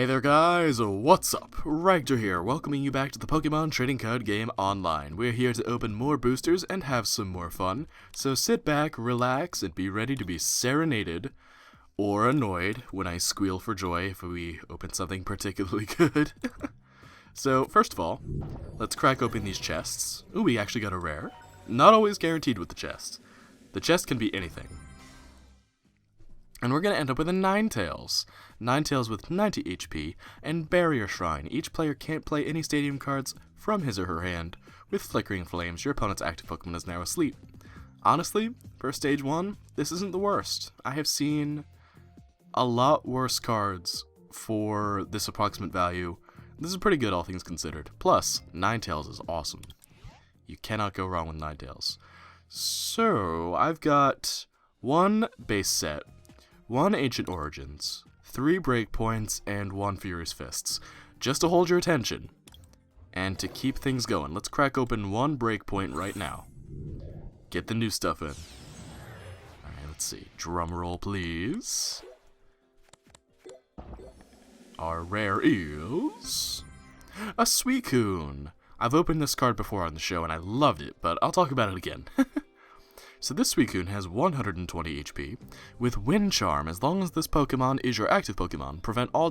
Hey there guys, what's up? Ragtter here, welcoming you back to the Pokemon trading card game online. We're here to open more boosters and have some more fun, so sit back, relax, and be ready to be serenaded or annoyed when I squeal for joy if we open something particularly good. So, first of all, let's crack open these chests. Ooh, we actually got a rare. Not always guaranteed with the chest. The chest can be anything. And we're going to end up with a Ninetales. Ninetales with 90 HP and Barrier Shrine. Each player can't play any stadium cards from his or her hand. With Flickering Flames, your opponent's active Pokemon is now asleep. Honestly, for Stage 1, this isn't the worst. I have seen a lot worse cards for this approximate value. This is pretty good, all things considered. Plus, Ninetales is awesome. You cannot go wrong with Ninetales. So, I've got one base set, one Ancient Origins, 3 Breakpoints, and 1 Furious Fists. Just to hold your attention, and to keep things going. Let's crack open one Breakpoint right now. Get the new stuff in. Alright, let's see. Drum roll, please. Our rare is a Suicune. I've opened this card before on the show, and I loved it, but I'll talk about it again. So this Suicune has 120 HP, with Wind Charm. As long as this Pokemon is your active Pokemon, prevent all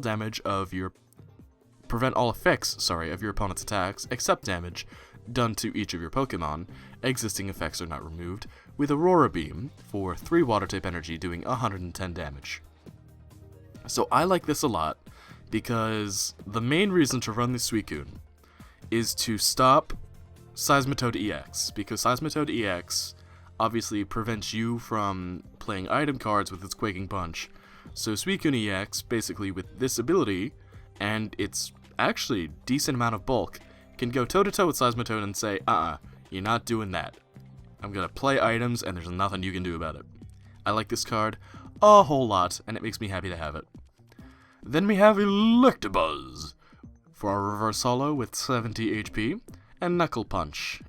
effects of your opponent's attacks, except damage done to each of your Pokemon. Existing effects are not removed, with Aurora Beam for 3 Water-type energy doing 110 damage. So I like this a lot, because the main reason to run this Suicune is to stop Seismitoad EX, because Seismitoad EX obviously prevents you from playing item cards with its Quaking Punch. So Suicune EX, basically with this ability, and its actually decent amount of bulk, can go toe-to-toe with Seismitoad and say, you're not doing that. I'm gonna play items, and there's nothing you can do about it. I like this card a whole lot, and it makes me happy to have it. Then we have Electabuzz for our Reverse Holo with 70 HP, and Knuckle Punch,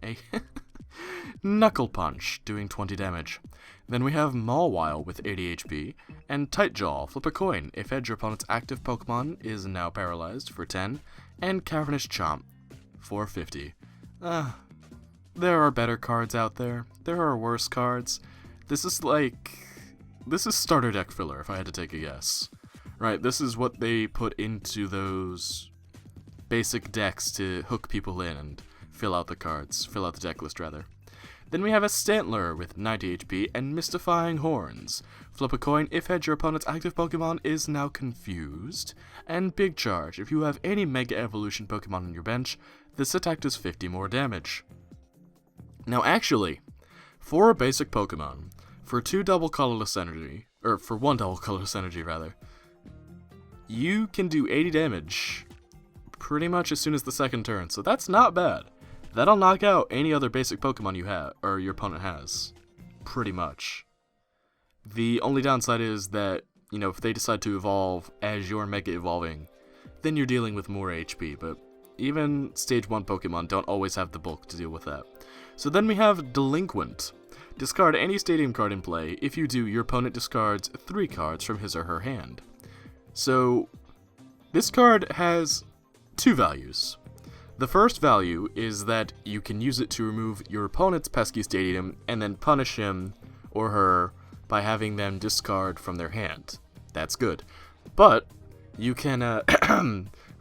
Knuckle Punch, doing 20 damage. Then we have Mawile with 80 HP, and Tight Jaw, flip a coin if your opponent's active Pokemon is now paralyzed for 10, and Cavernous Chomp for 50. There are better cards out there. There are worse cards. This is starter deck filler, if I had to take a guess. Right, this is what they put into those basic decks to hook people in and fill out the deck list rather. Then we have a Stantler with 90 HP and Mystifying Horns. Flip a coin if your opponent's active Pokemon is now confused. And Big Charge. If you have any Mega Evolution Pokemon on your bench, this attack does 50 more damage. Now actually, for a basic Pokemon, for 1 double colorless energy rather, you can do 80 damage pretty much as soon as the second turn, so that's not bad. That'll knock out any other basic Pokemon you have, or your opponent has. Pretty much. The only downside is that, if they decide to evolve as you're Mega Evolving, then you're dealing with more HP, but even Stage 1 Pokemon don't always have the bulk to deal with that. So then we have Delinquent. Discard any Stadium card in play. If you do, your opponent discards 3 cards from his or her hand. So, this card has 2 values. The first value is that you can use it to remove your opponent's pesky Stadium and then punish him or her by having them discard from their hand. That's good. But you can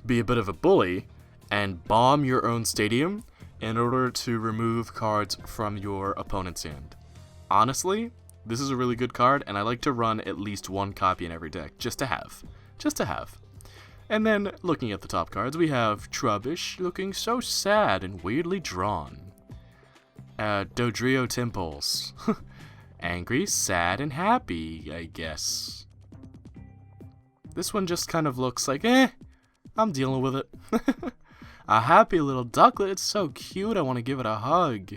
be a bit of a bully and bomb your own Stadium in order to remove cards from your opponent's hand. Honestly, this is a really good card, and I like to run at least 1 copy in every deck, just to have. And then, looking at the top cards, we have Trubbish, looking so sad and weirdly drawn. Dodrio Timples. Angry, sad, and happy, I guess. This one just kind of looks like, I'm dealing with it. A happy little ducklet, it's so cute, I want to give it a hug.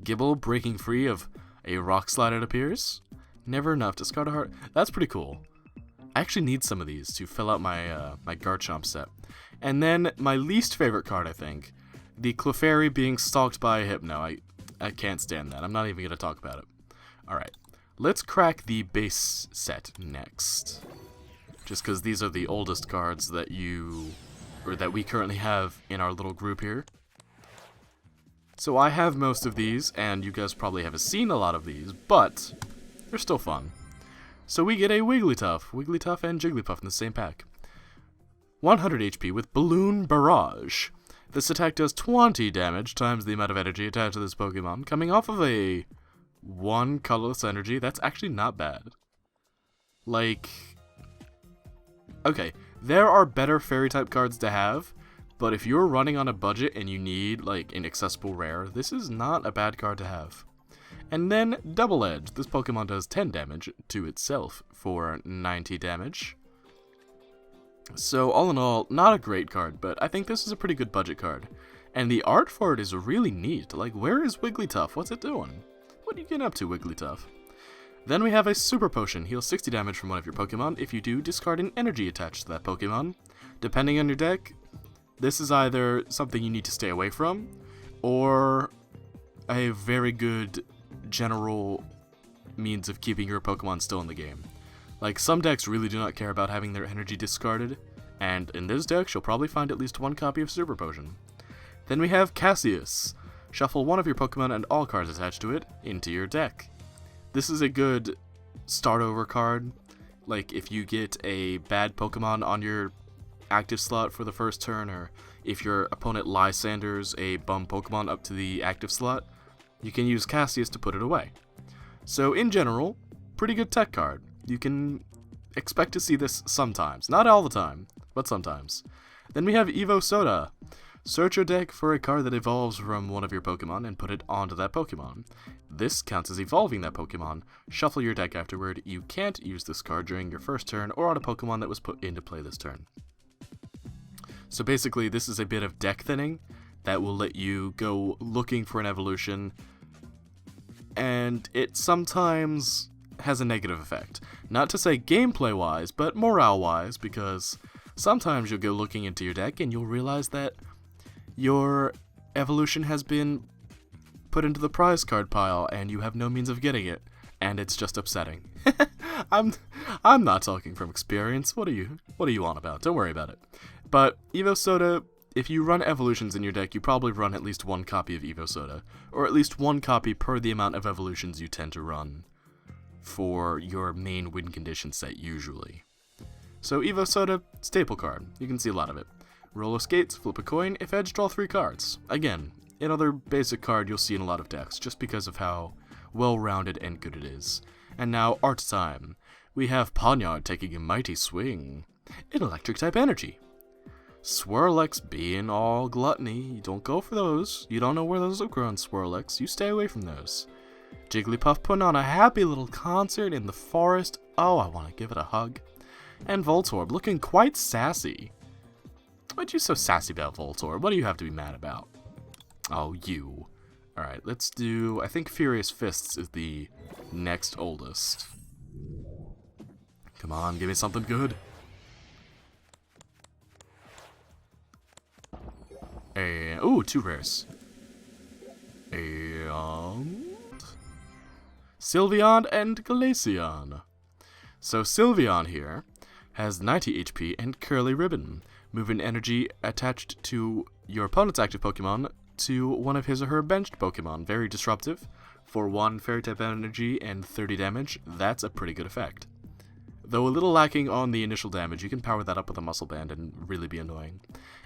Gibble breaking free of a rock slide, it appears. Never enough, discard a heart. That's pretty cool. I actually need some of these to fill out my my Garchomp set. And then my least favorite card, I think, the Clefairy being stalked by a Hypno. I can't stand that. I'm not even going to talk about it. Alright, let's crack the base set next. just because these are the oldest cards that that we currently have in our little group here. So I have most of these, and you guys probably haven't seen a lot of these, but they're still fun. So we get a Wigglytuff and Jigglypuff in the same pack. 100 HP with Balloon Barrage. This attack does 20 damage times the amount of energy attached to this Pokemon, coming off of a 1 colorless energy. That's actually not bad. Like, okay, there are better fairy-type cards to have, but if you're running on a budget and you need, like, an accessible rare, this is not a bad card to have. And then Double Edge. This Pokemon does 10 damage to itself for 90 damage. So all in all, not a great card, but I think this is a pretty good budget card. And the art for it is really neat. Like, where is Wigglytuff? What's it doing? What are you getting up to, Wigglytuff? Then we have a Super Potion. Heals 60 damage from one of your Pokemon. If you do, discard an energy attached to that Pokemon. Depending on your deck, this is either something you need to stay away from, or a very good general means of keeping your Pokemon still in the game. Like, some decks really do not care about having their energy discarded, and in this deck, you'll probably find at least one copy of Super Potion. Then we have Cassius. Shuffle one of your Pokemon and all cards attached to it into your deck. This is a good start over card. Like, if you get a bad Pokemon on your active slot for the first turn, or if your opponent Lysanders a bum Pokemon up to the active slot, you can use Cassius to put it away. So in general, pretty good tech card. You can expect to see this sometimes. Not all the time, but sometimes. Then we have Evo Soda. Search your deck for a card that evolves from one of your Pokemon and put it onto that Pokemon. This counts as evolving that Pokemon. Shuffle your deck afterward. You can't use this card during your first turn or on a Pokemon that was put into play this turn. So basically, this is a bit of deck thinning that will let you go looking for an evolution, and it sometimes has a negative effect. Not to say gameplay-wise, but morale-wise, because sometimes you'll go looking into your deck and you'll realize that your evolution has been put into the prize card pile and you have no means of getting it, and it's just upsetting. I'm not talking from experience. What are you on about? Don't worry about it. But Evo Soda, if you run evolutions in your deck, you probably run at least one copy of Evo Soda, or at least one copy per the amount of evolutions you tend to run for your main win condition set usually. So Evo Soda, staple card. You can see a lot of it. Roller skates, flip a coin, if edge, draw 3 cards. Again, another basic card you'll see in a lot of decks, just because of how well-rounded and good it is. And now, art time. We have Pawniard taking a mighty swing. An electric-type energy. Swirlex being all gluttony. You don't go for those. You don't know where those will grow in Swirlex. You stay away from those. Jigglypuff putting on a happy little concert in the forest. Oh, I want to give it a hug. And Voltorb looking quite sassy. What'd you so sassy about, Voltorb? What do you have to be mad about? Oh, you. Alright, let's do... I think Furious Fists is the next oldest. Come on, give me something good. And... ooh, 2 rares. And... Sylveon and Glaceon. So Sylveon here has 90 HP and Curly Ribbon. Move an energy attached to your opponent's active Pokemon to one of his or her benched Pokemon. Very disruptive. For 1 Fairy-type energy and 30 damage, that's a pretty good effect. Though a little lacking on the initial damage, you can power that up with a Muscle Band and really be annoying.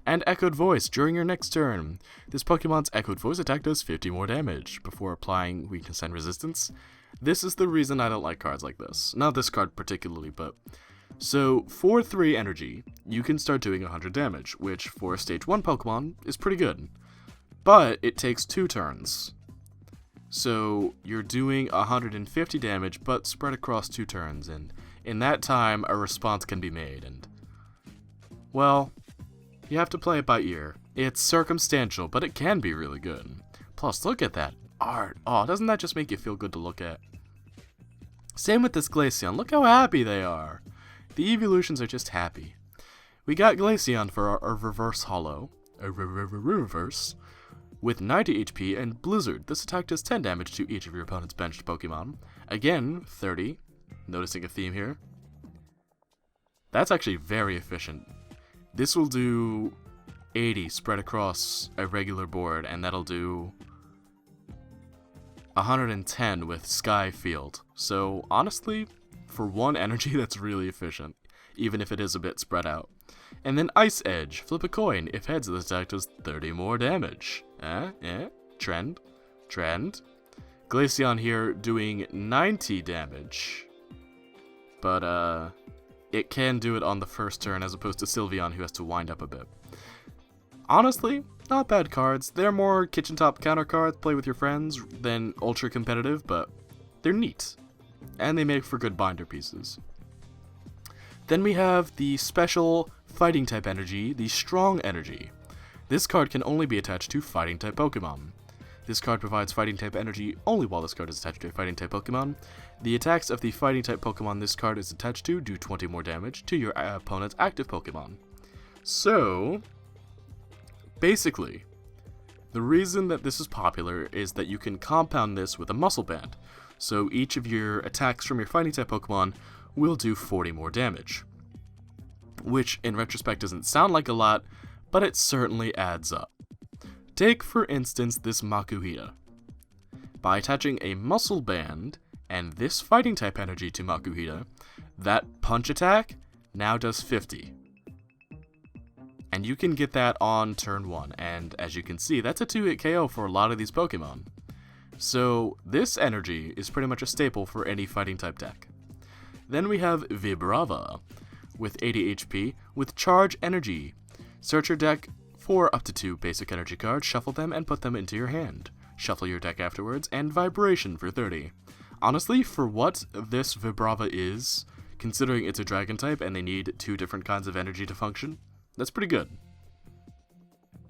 And Echoed Voice during your next turn. This Pokemon's Echoed Voice attack does 50 more damage before applying weakness and resistance. This is the reason I don't like cards like this. Not this card particularly, but... So, for 3 energy, you can start doing 100 damage, which for a Stage 1 Pokemon is pretty good. But it takes 2 turns. So, you're doing 150 damage, but spread across 2 turns, and in that time, a response can be made, and... well, you have to play it by ear. It's circumstantial, but it can be really good. Plus, look at that art. Oh, doesn't that just make you feel good to look at? Same with this Glaceon. Look how happy they are. The evolutions are just happy. We got Glaceon for our reverse holo. Reverse. With 90 HP and Blizzard. This attack does 10 damage to each of your opponent's benched Pokemon. Again, 30. Noticing a theme here. That's actually very efficient. This will do 80 spread across a regular board, and that'll do 110 with Sky Field. So honestly, for one energy, that's really efficient, even if it is a bit spread out. And then Ice Edge. Flip a coin. If heads, this attack does 30 more damage. Trend. Glaceon here doing 90 damage. But, it can do it on the first turn as opposed to Sylveon, who has to wind up a bit. Honestly, not bad cards. They're more kitchen top counter cards, play with your friends, than ultra competitive, but they're neat. And they make for good binder pieces. Then we have the special Fighting type energy, the Strong Energy. This card can only be attached to Fighting type Pokemon. This card provides Fighting type energy only while this card is attached to a Fighting type Pokemon. The attacks of the Fighting type Pokemon this card is attached to do 20 more damage to your opponent's active Pokemon. So, basically, the reason that this is popular is that you can compound this with a Muscle Band. So each of your attacks from your Fighting type Pokemon will do 40 more damage. Which, in retrospect, doesn't sound like a lot, but it certainly adds up. Take, for instance, this Makuhita. By attaching a Muscle Band and this Fighting type energy to Makuhita, that punch attack now does 50. And you can get that on turn 1, and as you can see, that's a 2-hit KO for a lot of these Pokemon. So, this energy is pretty much a staple for any Fighting type deck. Then we have Vibrava, with 80 HP, with Charge Energy. Search your deck for up to 2 basic energy cards, shuffle them, and put them into your hand. Shuffle your deck afterwards, and Vibration for 30. Honestly, for what this Vibrava is, considering it's a Dragon type and they need 2 different kinds of energy to function, that's pretty good.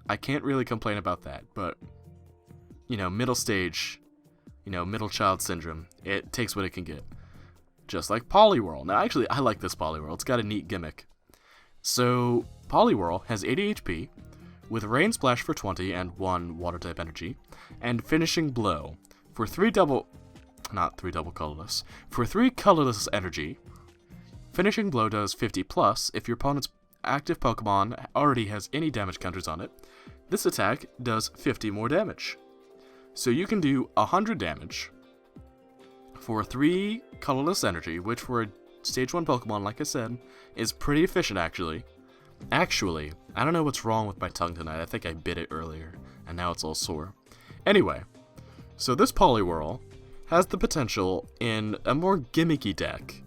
I can't really complain about that, but, middle stage, middle child syndrome, it takes what it can get. Just like Poliwhirl. Now, actually, I like this Poliwhirl. It's got a neat gimmick. So, Poliwhirl has 80 HP, with Rain Splash for 20 and 1 Water-type energy, and Finishing Blow for 3 colorless energy. Finishing Blow does 50 plus if your opponent's active Pokemon already has any damage counters on it. This attack does 50 more damage. So you can do 100 damage for 3 colorless energy, which for a stage 1 Pokemon, like I said, is pretty efficient actually. Actually, I don't know what's wrong with my tongue tonight. I think I bit it earlier, and now it's all sore. Anyway, so this Poliwhirl has the potential in a more gimmicky deck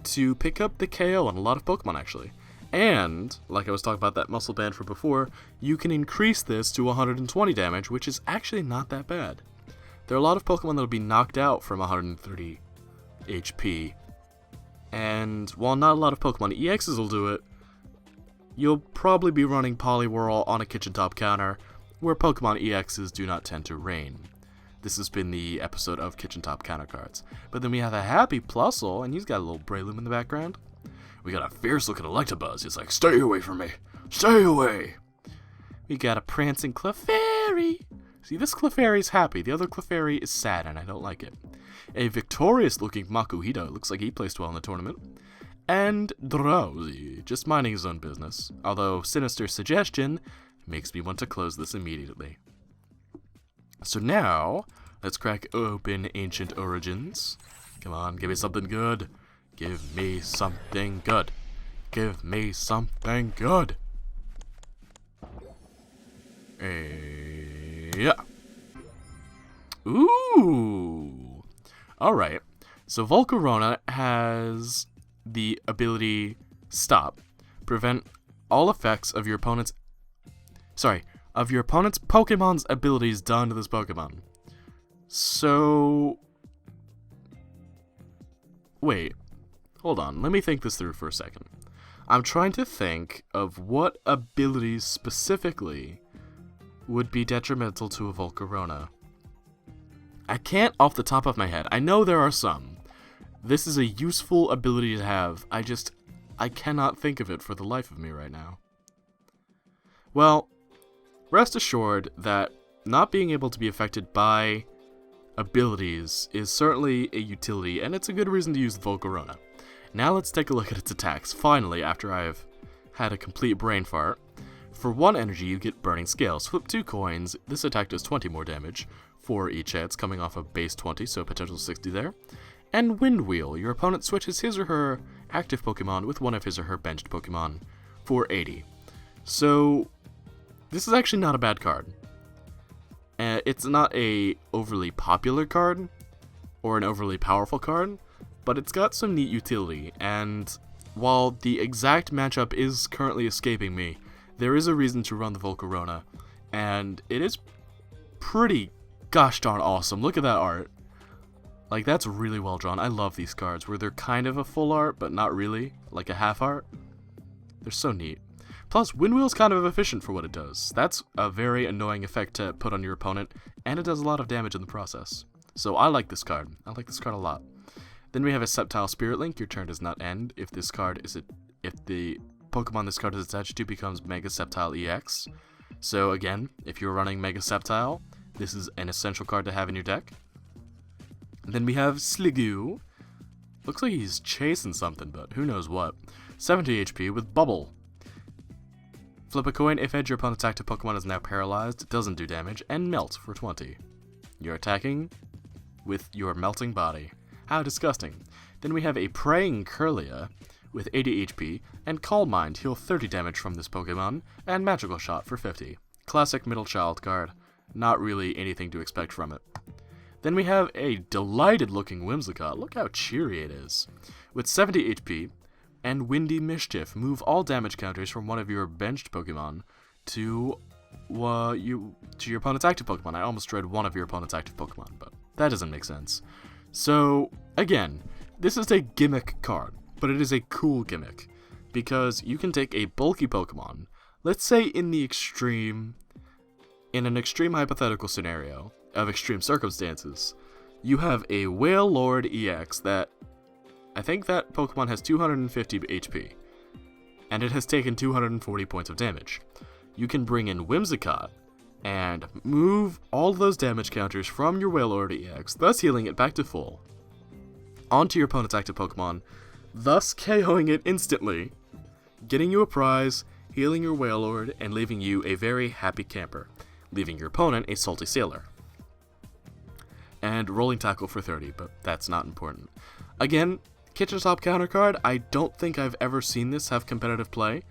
to pick up the KO on a lot of Pokemon actually. And, like I was talking about that Muscle Band from before, you can increase this to 120 damage, which is actually not that bad. There are a lot of Pokemon that will be knocked out from 130 HP, and while not a lot of Pokemon EXs will do it, you'll probably be running Poliwhirl on a kitchen top counter, where Pokemon EXs do not tend to reign. This has been the episode of kitchen top counter cards. But then we have a happy Plusle, and he's got a little Breloom in the background. We got a fierce looking Electabuzz, he's like, stay away from me, stay away! We got a prancing Clefairy. See, this Clefairy's happy, the other Clefairy is sad, and I don't like it. A victorious-looking Makuhita, looks like he placed well in the tournament. And Drowsy, just minding his own business, although Sinister Suggestion makes me want to close this immediately. So now, let's crack open Ancient Origins. Come on, give me something good. Give me something good. Give me something good. Yeah. Ooh. Alright. So Volcarona has the ability Stop. Prevent all effects of your opponent's Pokemon's abilities done to this Pokemon. So wait. Hold on. Let me think this through for a second. I'm trying to think of what abilities specifically would be detrimental to a Volcarona. I can't off the top of my head. I know there are some. This is a useful ability to have. I cannot think of it for the life of me right now. Well, rest assured that not being able to be affected by abilities is certainly a utility, and it's a good reason to use the Volcarona. Now let's take a look at its attacks, finally, after I have had a complete brain fart. For 1 energy, you get Burning Scales. Flip 2 coins, this attack does 20 more damage for each hit. It's coming off of base 20, so potential 60 there. And Wind Wheel, your opponent switches his or her active Pokemon with one of his or her benched Pokemon for 80. So, this is actually not a bad card. It's not a overly popular card, or an overly powerful card, but it's got some neat utility, and while the exact matchup is currently escaping me, there is a reason to run the Volcarona, and it is pretty gosh darn awesome. Look at that art. Like, that's really well drawn. I love these cards, where they're kind of a full art, but not really, like a half art. They're so neat. Plus, Wind Wheel's kind of efficient for what it does. That's a very annoying effect to put on your opponent, and it does a lot of damage in the process. So I like this card. I like this card a lot. Then we have a Sceptile Spirit Link. Your turn does not end if this card is if the Pokemon this card is attached to becomes Mega Sceptile EX. So again, if you're running Mega Sceptile, this is an essential card to have in your deck. And then we have Sliggoo. Looks like he's chasing something, but who knows what. 70 HP with Bubble. Flip a coin. If your opponent's active Pokemon is now paralyzed, it doesn't do damage, and Melt for 20. You're attacking with your melting body. How disgusting. Then we have a Praying Curlia with 80 HP, and Calm Mind, heal 30 damage from this Pokemon, and Magical Shot for 50. Classic middle child card. Not really anything to expect from it. Then we have a delighted looking Whimsicott. Look how cheery it is. With 70 HP, and Windy Mischief. Move all damage counters from one of your benched Pokemon to your opponent's active Pokemon. I almost read one of your opponent's active Pokemon, but that doesn't make sense. So, again, this is a gimmick card, but it is a cool gimmick, because you can take a bulky Pokemon, let's say in an extreme hypothetical scenario of extreme circumstances, you have a Whale Lord EX that, I think that Pokemon has 250 HP, and it has taken 240 points of damage. You can bring in Whimsicott, and move all those damage counters from your Wailord EX, thus healing it back to full, onto your opponent's active Pokemon, thus KOing it instantly, getting you a prize, healing your Wailord, and leaving you a very happy camper, leaving your opponent a salty sailor. And Rolling Tackle for 30, but that's not important. Again, Kitchen Top counter card, I don't think I've ever seen this have competitive play,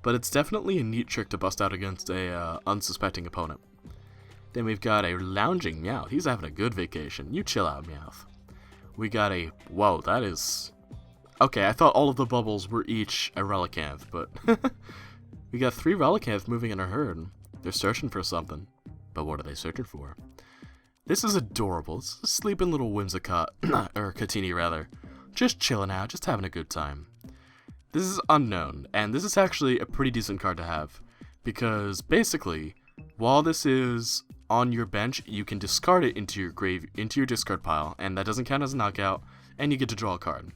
but it's definitely a neat trick to bust out against a unsuspecting opponent. Then we've got a Lounging Meowth. He's having a good vacation. You chill out, Meowth. We got a... Whoa, that is... Okay, I thought all of the bubbles were each a Relicanth, but... We got 3 Relicanth moving in a herd. They're searching for something. But what are they searching for? This is adorable. It's a sleeping little Whimsicott, or Katini rather. Just chilling out, just having a good time. This is unknown, and this is actually a pretty decent card to have, because basically, while this is on your bench, you can discard it into your discard pile, and that doesn't count as a knockout, and you get to draw a card.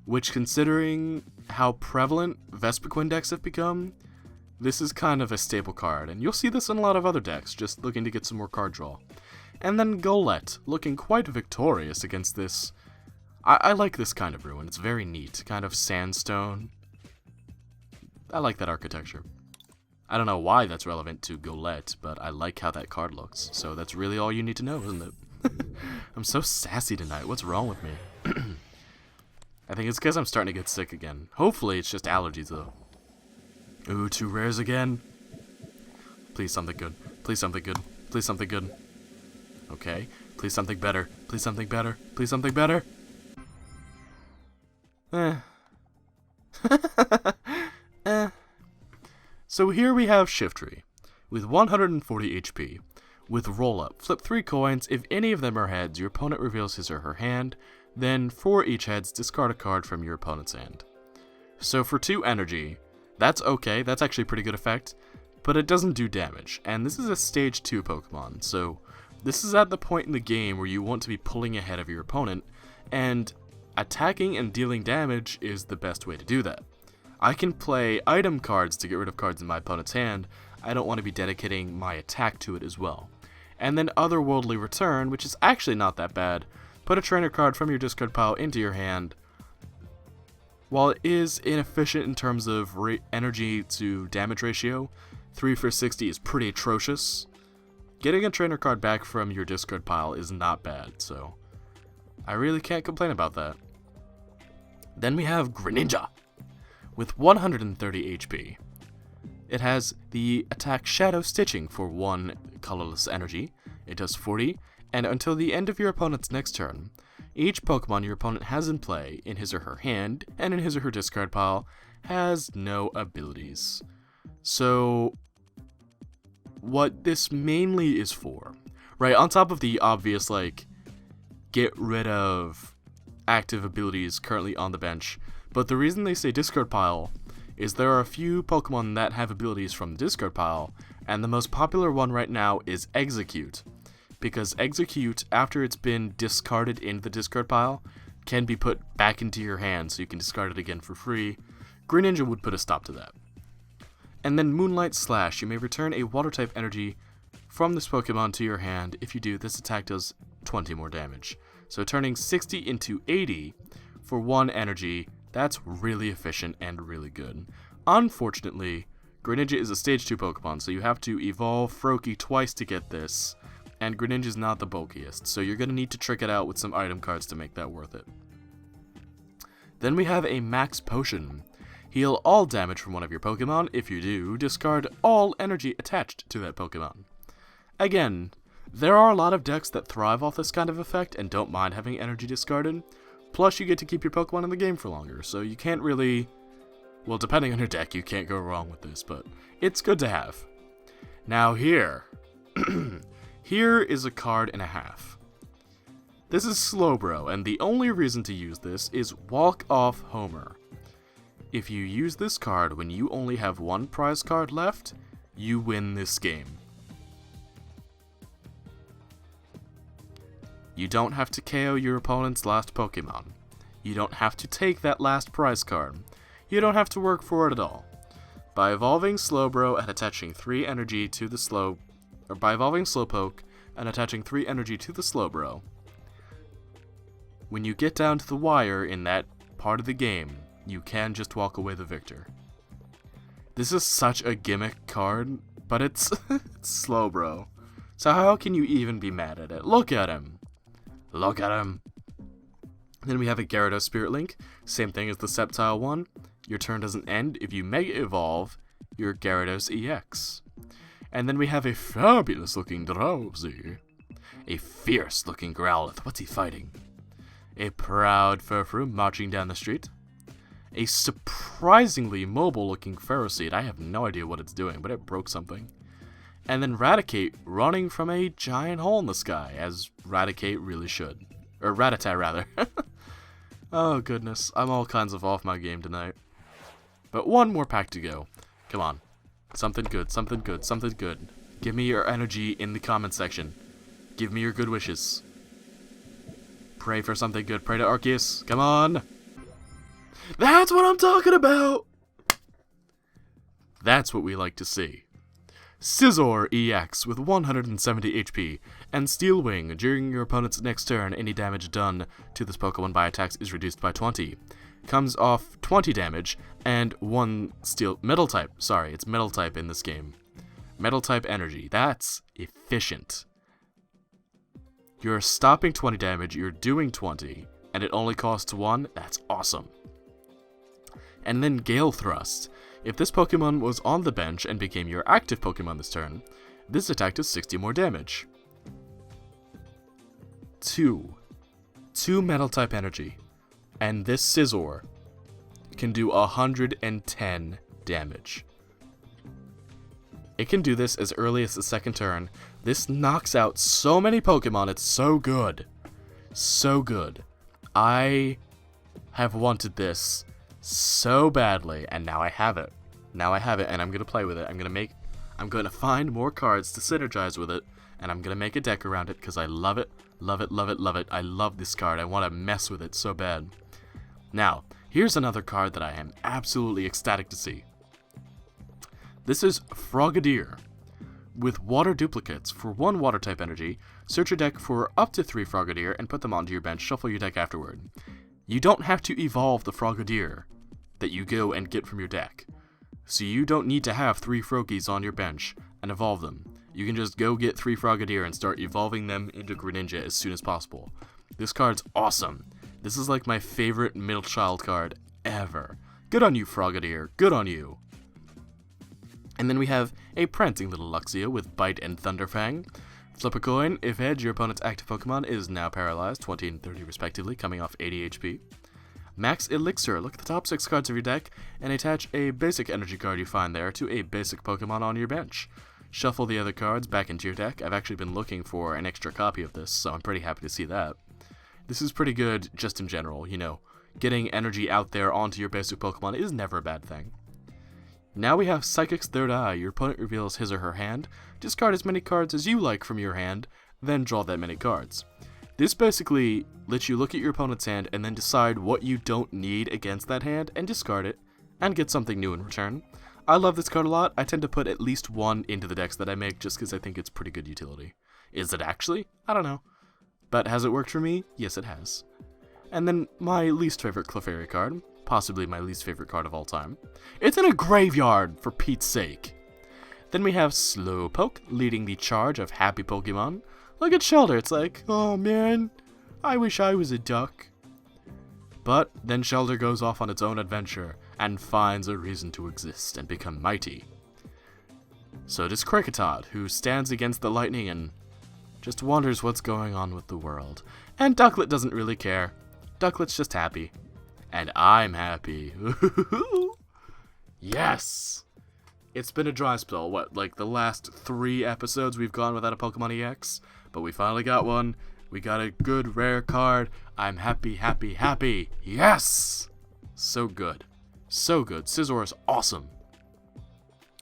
Which, considering how prevalent Vespiquen decks have become, this is kind of a staple card, and you'll see this in a lot of other decks, just looking to get some more card draw. And then Golett, looking quite victorious against this. I like this kind of ruin. It's very neat. Kind of sandstone. I like that architecture. I don't know why that's relevant to Golett, but I like how that card looks. So that's really all you need to know, isn't it? I'm so sassy tonight. What's wrong with me? I think it's because I'm starting to get sick again. Hopefully it's just allergies, though. Ooh, 2 rares again. Please something good. Please something good. Please something good. Okay. Please something better. Please something better. Please something better. So here we have Shiftry, with 140 HP, with Roll Up. Flip 3 coins. If any of them are heads, your opponent reveals his or her hand. Then, for each heads, discard a card from your opponent's hand. So for 2 energy, that's okay. That's actually a pretty good effect, but it doesn't do damage. And this is a Stage 2 Pokemon, so this is at the point in the game where you want to be pulling ahead of your opponent, and attacking and dealing damage is the best way to do that. I can play item cards to get rid of cards in my opponent's hand. I don't want to be dedicating my attack to it as well. And then Otherworldly Return, which is actually not that bad. Put a trainer card from your discard pile into your hand. While it is inefficient in terms of energy to damage ratio, 3 for 60 is pretty atrocious. Getting a trainer card back from your discard pile is not bad, so I really can't complain about that. Then we have Greninja with 130 HP. It has the attack Shadow Stitching for 1 colorless energy. It does 40, and until the end of your opponent's next turn, each Pokemon your opponent has in play, in his or her hand, and in his or her discard pile, has no abilities. So, what this mainly is for, right, on top of the obvious, like, get rid of active abilities currently on the bench, but the reason they say discard pile is there are a few Pokemon that have abilities from the discard pile, and the most popular one right now is Execute. Because Execute, after it's been discarded into the discard pile, can be put back into your hand so you can discard it again for free. Greninja would put a stop to that. And then Moonlight Slash, you may return a Water-type energy from this Pokemon to your hand. If you do, this attack does 20 more damage. So turning 60 into 80 for 1 energy, that's really efficient and really good. Unfortunately, Greninja is a Stage 2 Pokemon, so you have to evolve Froakie twice to get this. And Greninja's not the bulkiest, so you're going to need to trick it out with some item cards to make that worth it. Then we have a Max Potion. Heal all damage from one of your Pokemon. If you do, discard all energy attached to that Pokemon. Again, there are a lot of decks that thrive off this kind of effect and don't mind having energy discarded. Plus, you get to keep your Pokemon in the game for longer, so you can't really... Well, depending on your deck, you can't go wrong with this, but it's good to have. Now here... Here is a card and a half. This is Slowbro, and the only reason to use this is Walk Off Homer. If you use this card when you only have 1 prize card left, you win this game. You don't have to KO your opponent's last Pokemon. You don't have to take that last prize card. You don't have to work for it at all. By evolving Slowbro and attaching 3 energy to the by evolving Slowpoke and attaching 3 energy to the Slowbro, when you get down to the wire in that part of the game, you can just walk away the victor. This is such a gimmick card, but it's, it's Slowbro. So how can you even be mad at it? Look at him! Look at him! Then we have a Gyarados Spirit Link, same thing as the Sceptile one. Your turn doesn't end if you Mega Evolve your Gyarados EX. And then we have a fabulous looking Drowsy. A fierce looking Growlithe. What's he fighting? A proud Furfrou marching down the street. A surprisingly mobile looking Ferroseed. I have no idea what it's doing, but it broke something. And then Raticate running from a giant hole in the sky, as Raticate really should. Or Rattata, rather. Oh goodness, I'm all kinds of off my game tonight. But one more pack to go. Come on. Something good, something good, something good. Give me your energy in the comment section. Give me your good wishes. Pray for something good. Pray to Arceus. Come on. That's what I'm talking about! That's what we like to see. Scizor EX with 170 HP, and Steel Wing. During your opponent's next turn, any damage done to this Pokemon by attacks is reduced by 20. Comes off 20 damage, and 1 steel... Metal type. Sorry, it's Metal type in this game. Metal type energy. That's efficient. You're stopping 20 damage, you're doing 20, and it only costs 1. That's awesome. And then Gale Thrust. If this Pokemon was on the bench and became your active Pokemon this turn, this attack does 60 more damage. 2 Metal type energy. And this Scizor can do 110 damage. It can do this as early as the second turn. This knocks out so many Pokemon, it's so good. So good. I have wanted this so badly, and now I have it. Now I have it, and I'm gonna play with it. I'm gonna find more cards to synergize with it, and I'm gonna make a deck around it, because I love it, love it, love it, love it. I love this card. I want to mess with it so bad. Now, here's another card that I am absolutely ecstatic to see. This is Frogadier. with water duplicates. For 1 water type energy, search your deck for up to 3 Frogadier and put them onto your bench, shuffle your deck afterward. You don't have to evolve the Frogadier that you go and get from your deck. So you don't need to have 3 Froakies on your bench and evolve them. You can just go get 3 Frogadier and start evolving them into Greninja as soon as possible. This card's awesome. This is like my favorite middle child card ever. Good on you, Frogadier. Good on you. And then we have a prancing little Luxio with Bite and Thunderfang. Flip a coin. If heads, your opponent's active Pokemon is now paralyzed, 20 and 30 respectively, coming off 80 HP. Max Elixir. Look at the top 6 cards of your deck and attach a basic energy card you find there to a basic Pokemon on your bench. Shuffle the other cards back into your deck. I've actually been looking for an extra copy of this, so I'm pretty happy to see that. This is pretty good just in general, you know. Getting energy out there onto your basic Pokemon is never a bad thing. Now we have Psychic's Third Eye. Your opponent reveals his or her hand. Discard as many cards as you like from your hand, then draw that many cards. This basically lets you look at your opponent's hand and then decide what you don't need against that hand and discard it, and get something new in return. I love this card a lot. I tend to put at least 1 into the decks that I make just because I think it's pretty good utility. Is it actually? I don't know. But has it worked for me? Yes, it has. And then my least favorite Clefairy card, possibly my least favorite card of all time. It's in a graveyard, for Pete's sake. Then we have Slowpoke leading the charge of happy Pokemon. Look at Shelter, it's like, oh man, I wish I was a duck. But then Shelter goes off on its own adventure and finds a reason to exist and become mighty. So does Kricketot, who stands against the lightning and just wonders what's going on with the world. And Ducklet doesn't really care. Ducklet's just happy. And I'm happy. Yes! It's been a dry spell. What, like the last 3 episodes we've gone without a Pokemon EX? But we finally got one. We got a good rare card. I'm happy, happy, happy. Yes! So good. So good. Scizor is awesome.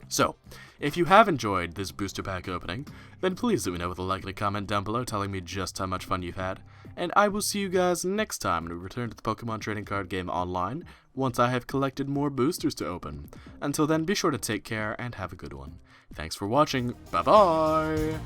So, if you have enjoyed this booster pack opening, then please let me know with a like and a comment down below telling me just how much fun you've had. And I will see you guys next time when we return to the Pokemon trading card game online, once I have collected more boosters to open. Until then, be sure to take care and have a good one. Thanks for watching. Bye-bye!